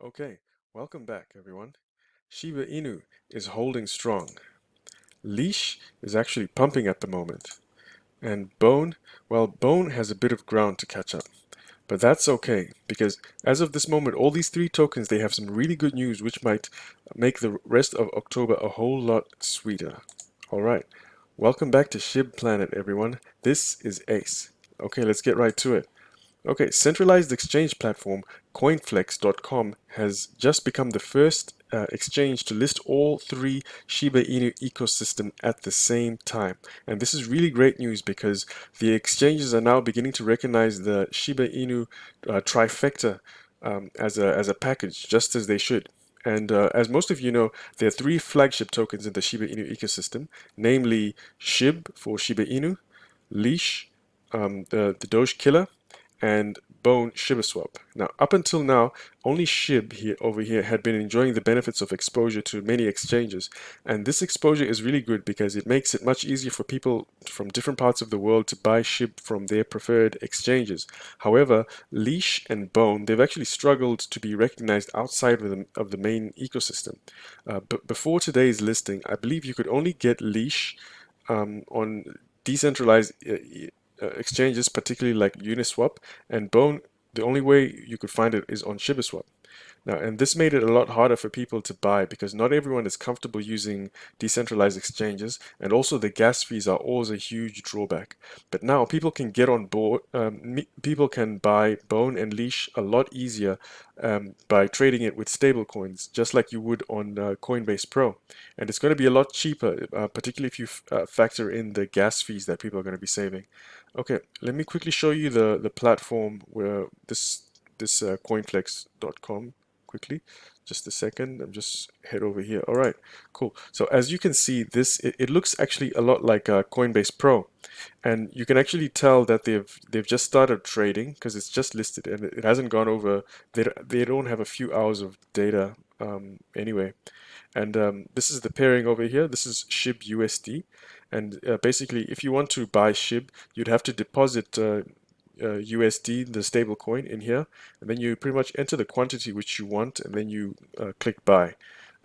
Okay, welcome back everyone. Shiba Inu is holding strong. Leash is actually pumping at the moment. And Bone, well, Bone has a bit of ground to catch up. But that's okay, because as of this moment, all these three tokens, they have some really good news which might make the rest of October a whole lot sweeter. Alright, welcome back to SHIB Planet everyone. This is Ace. Okay, let's get right to it. Okay, centralized exchange platform CoinFlex.com has just become the first exchange to list all three Shiba Inu ecosystem at the same time. And this is really great news because the exchanges are now beginning to recognize the Shiba Inu trifecta as a package, just as they should. And as most of you know, there are three flagship tokens in the Shiba Inu ecosystem, namely SHIB for Shiba Inu, Leash, the Doge Killer, and Bone Shiba Swap. Now, up until now, only SHIB here over here had been enjoying the benefits of exposure to many exchanges, and this exposure is really good because it makes it much easier for people from different parts of the world to buy SHIB from their preferred exchanges. However, Leash and Bone, they've actually struggled to be recognized outside of the main ecosystem. But before today's listing, I believe you could only get Leash on decentralized exchanges, particularly like Uniswap, and Bone. The only way you could find it is on ShibaSwap. Now, and this made it a lot harder for people to buy because not everyone is comfortable using decentralized exchanges, and also the gas fees are always a huge drawback. But now people can get on board, people can buy Bone and Leash a lot easier by trading it with stable coins, just like you would on Coinbase Pro. And it's going to be a lot cheaper, particularly if you factor in the gas fees that people are going to be saving. Okay, let me quickly show you the platform where this coinflex.com quickly. Just a second. I'm just head over here. All right, cool. So as you can see, it looks actually a lot like Coinbase Pro, and you can actually tell that they've just started trading because it's just listed and it hasn't gone over. They don't have a few hours of data anyway. And this is the pairing over here. This is SHIB USD. And basically, if you want to buy SHIB, you'd have to deposit USD, the stable coin, in here. And then you pretty much enter the quantity which you want, and then you click buy.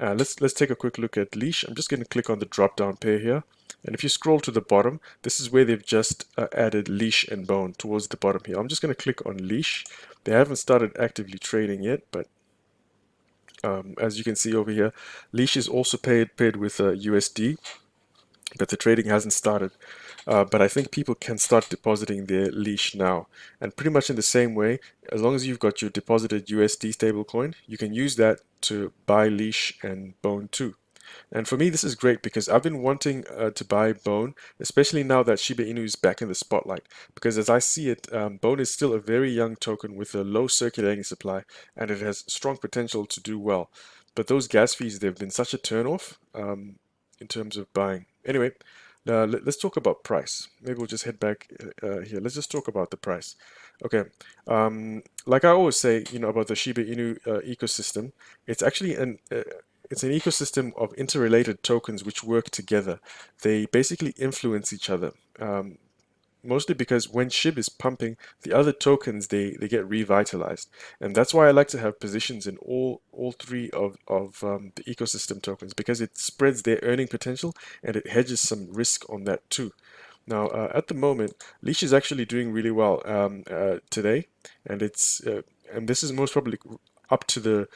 Let's take a quick look at Leash. I'm just going to click on the drop down pair here. And if you scroll to the bottom, this is where they've just added Leash and Bone towards the bottom here. I'm just going to click on Leash. They haven't started actively trading yet, but as you can see over here, Leash is also paid with USD, but the trading hasn't started. But I think people can start depositing their Leash now. And pretty much in the same way, as long as you've got your deposited USD stablecoin, you can use that to buy Leash and Bone too. And for me, this is great because I've been wanting to buy Bone, especially now that Shiba Inu is back in the spotlight. Because as I see it, Bone is still a very young token with a low circulating supply, and it has strong potential to do well. But those gas fees, they've been such a turnoff in terms of buying. Anyway, let's talk about price. Maybe we'll just head back here. Let's just talk about the price. Okay, like I always say, about the Shiba Inu ecosystem, it's actually it's an ecosystem of interrelated tokens which work together. They basically influence each other. Mostly because when SHIB is pumping, the other tokens they get revitalized, and that's why I like to have positions in all three of the ecosystem tokens because it spreads their earning potential and it hedges some risk on that too. Now, at the moment, Leash is actually doing really well today, and and this is most probably up to the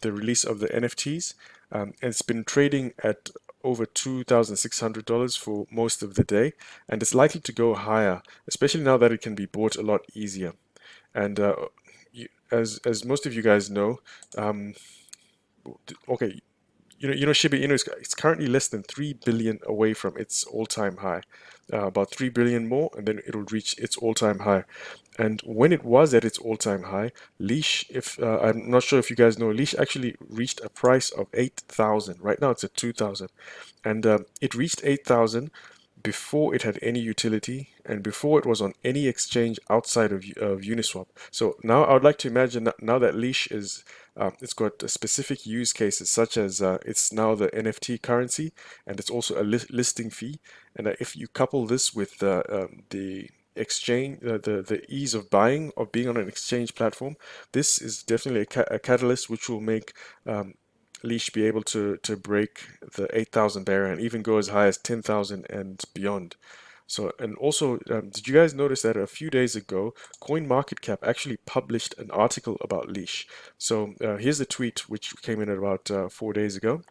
release of the NFTs. And it's been trading at over $2,600 for most of the day, and it's likely to go higher, especially now that it can be bought a lot easier. And as most of you guys know, um, okay, Shiba Inu is it's currently less than 3 billion away from its all-time high. About 3 billion more, and then it'll reach its all-time high. And when it was at its all-time high, Leash, if I'm not sure if you guys know, Leash actually reached a price of 8,000. Right now it's at 2,000, and it reached 8,000 before it had any utility and before it was on any exchange outside of Uniswap. So now I would like to imagine that now that Leash is it's got specific use cases such as it's now the NFT currency and it's also a listing fee. And if you couple this with exchange, the ease of buying, of being on an exchange platform, this is definitely a catalyst which will make Leash be able to break the 8,000 barrier and even go as high as 10,000 and beyond. So, and also, did you guys notice that a few days ago, CoinMarketCap actually published an article about Leash? So here's the tweet which came in at about 4 days ago.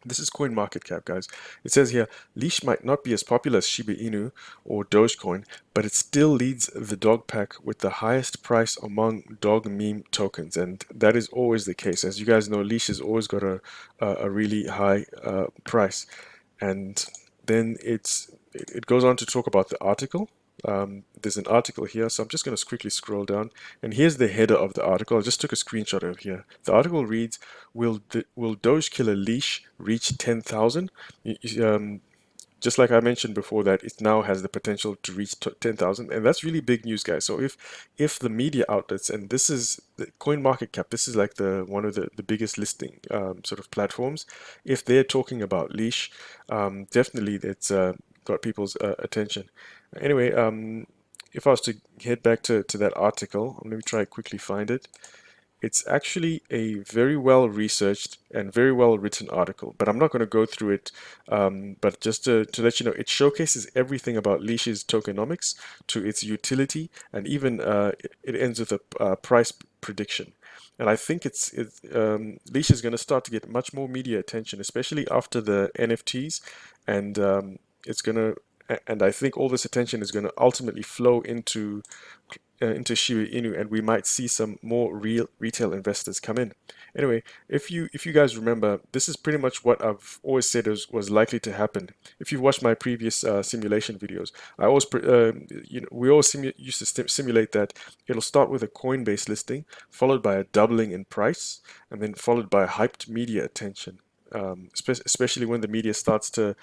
This is CoinMarketCap, guys. It says here, Leash might not be as popular as Shiba Inu or Dogecoin, but it still leads the dog pack with the highest price among dog meme tokens. And that is always the case. As you guys know, Leash has always got a really high price. And then it goes on to talk about the article. There's an article here, so I'm just going to quickly scroll down. And here's the header of the article. I just took a screenshot of here. The article reads, will Doge Killer Leash reach 10,000? Just like I mentioned before, that it now has the potential to reach 10,000, and that's really big news, guys. So if the media outlets, and this is the CoinMarketCap, this is like the one of the biggest listing sort of platforms, if they're talking about Leash, definitely it's got people's attention. Anyway, if I was to head back to that article, let me try to quickly find it. It's actually a very well researched and very well written article, but I'm not going to go through it. But just to let you know, it showcases everything about Leash's tokenomics to its utility, and even it ends with a price prediction. And I think Leash is going to start to get much more media attention, especially after the NFTs, and it's going to. And I think all this attention is going to ultimately flow into Shiba Inu, and we might see some more real retail investors come in. Anyway, if you guys remember, this is pretty much what I've always said was likely to happen. If you've watched my previous simulation videos, I always we always used to simulate that it'll start with a Coinbase listing, followed by a doubling in price, and then followed by hyped media attention. Especially when the media starts to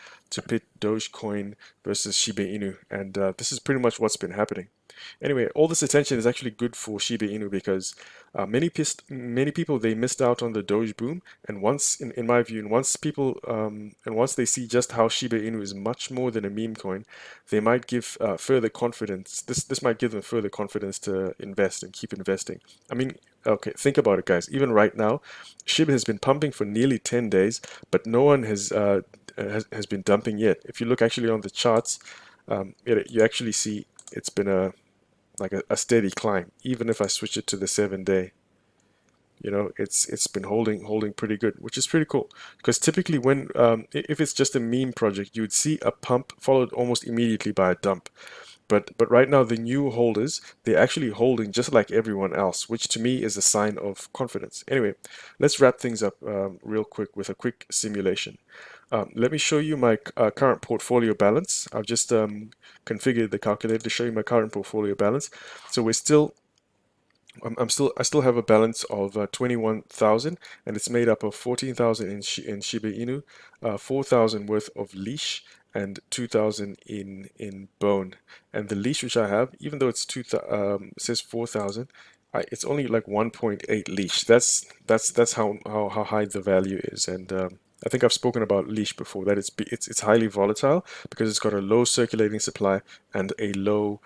pit Dogecoin versus Shiba Inu, and this is pretty much what's been happening. Anyway, all this attention is actually good for Shiba Inu because many people, they missed out on the Doge boom, and once, in my view, and once they see just how Shiba Inu is much more than a meme coin, they might give further confidence. This might give them further confidence to invest and keep investing. I mean, okay, think about it, guys. Even right now, Shiba has been pumping for nearly 10 days, but no one has been dumping yet. If you look actually on the charts, you actually see it's been a steady climb. Even if I switch it to the 7 day, it's been holding pretty good, which is pretty cool. Because typically when if it's just a meme project, you would see a pump followed almost immediately by a dump. But right now the new holders, they're actually holding just like everyone else, which to me is a sign of confidence. Anyway, let's wrap things up real quick with a quick simulation. Let me show you my current portfolio balance. I've just configured the calculator to show you my current portfolio balance. So I still have a balance of 21,000, and it's made up of 14,000 in Shiba Inu, 4,000 worth of Leash, and 2,000 in Bone. And the Leash which I have, even though it says 4,000, it's only like 1.8 Leash. That's how high the value is. And I think I've spoken about Leash before, that it's highly volatile because it's got a low circulating supply and a low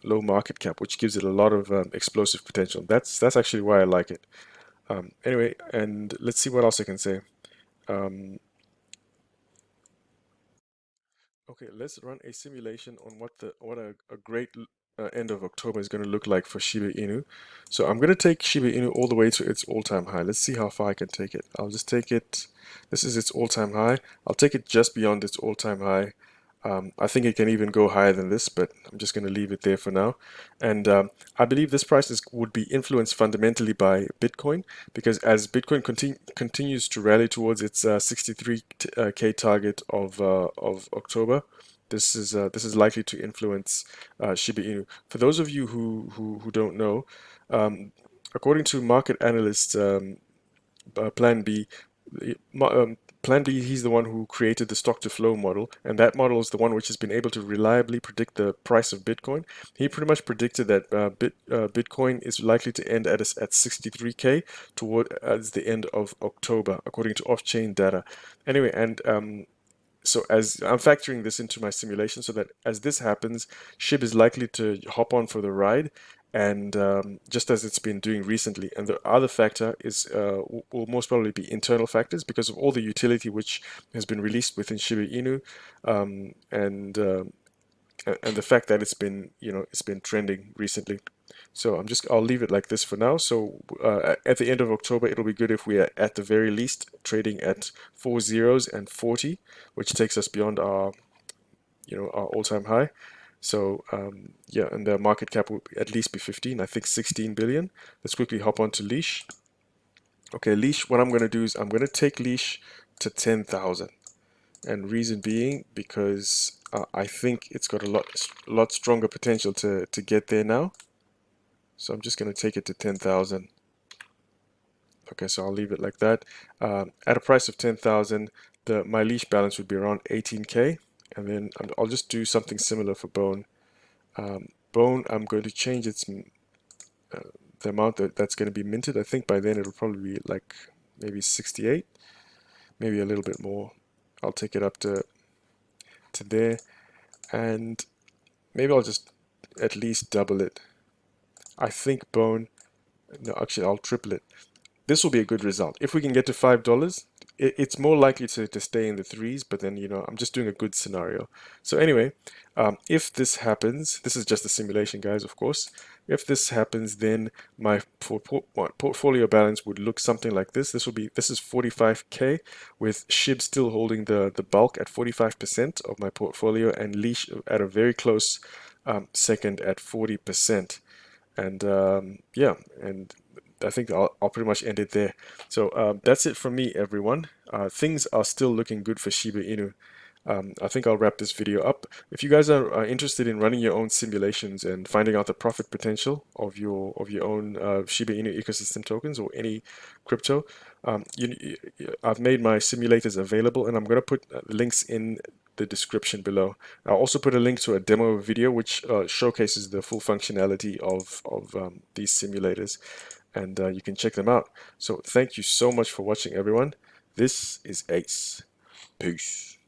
market cap, which gives it a lot of explosive potential. That's actually why I like it. Anyway, and let's see what else I can say. Um, Okay, let's run a simulation on what a great end of October is going to look like for Shiba Inu. So I'm going to take Shiba Inu all the way to its all-time high. Let's see how far I can take it. I'll just take it. This is its all-time high. I'll take it just beyond its all-time high. I think it can even go higher than this, but I'm just going to leave it there for now. And I believe this price would be influenced fundamentally by Bitcoin, because as Bitcoin continues to rally towards its 63K target of October, this is likely to influence Shiba Inu. For those of you who don't know, um, according to market analysts, Plan B. Plan B, he's the one who created the stock to flow model, and that model is the one which has been able to reliably predict the price of Bitcoin. He pretty much predicted that Bitcoin is likely to end at 63K toward as the end of October, according to off-chain data. Anyway, and So as I'm factoring this into my simulation, so that as this happens, SHIB is likely to hop on for the ride, and just as it's been doing recently. And the other factor is will most probably be internal factors because of all the utility which has been released within Shiba Inu, um, and uh, and the fact that it's been trending recently. So I'll leave it like this for now. So at the end of October, it'll be good if we are at the very least trading at 4 zeros and 40, which takes us beyond our our all-time high. So yeah, and the market cap will at least be 15, I think 16 billion. Let's quickly hop on to Leash. Okay, Leash, what I'm going to do is I'm going to take Leash to 10,000. And reason being because I think it's got a lot stronger potential to get there now. So I'm just going to take it to 10,000. Okay, so I'll leave it like that. At a price of 10,000, my leash balance would be around 18k, and then I'll just do something similar for Bone. Bone, I'm going to change the amount that's going to be minted. I think by then it'll probably be like maybe 68, maybe a little bit more. I'll take it up to there, and maybe I'll just at least double it. I think Bone, no, actually I'll triple it. This will be a good result. If we can get to $5, it's more likely to stay in the threes, but then, I'm just doing a good scenario. So anyway, if this happens, this is just a simulation, guys, of course. If this happens, then my portfolio balance would look something like this. This is 45k with SHIB still holding the bulk at 45% of my portfolio and Leash at a very close second at 40%. And yeah, and I think I'll pretty much end it there. So that's it from me, everyone. Things are still looking good for Shiba Inu. I think I'll wrap this video up. If you guys are interested in running your own simulations and finding out the profit potential of your own Shiba Inu ecosystem tokens or any crypto, I've made my simulators available, and I'm going to put links in the description below. I'll also put a link to a demo video which showcases the full functionality of these simulators, and you can check them out. So thank you so much for watching, everyone. This is Ace. Peace.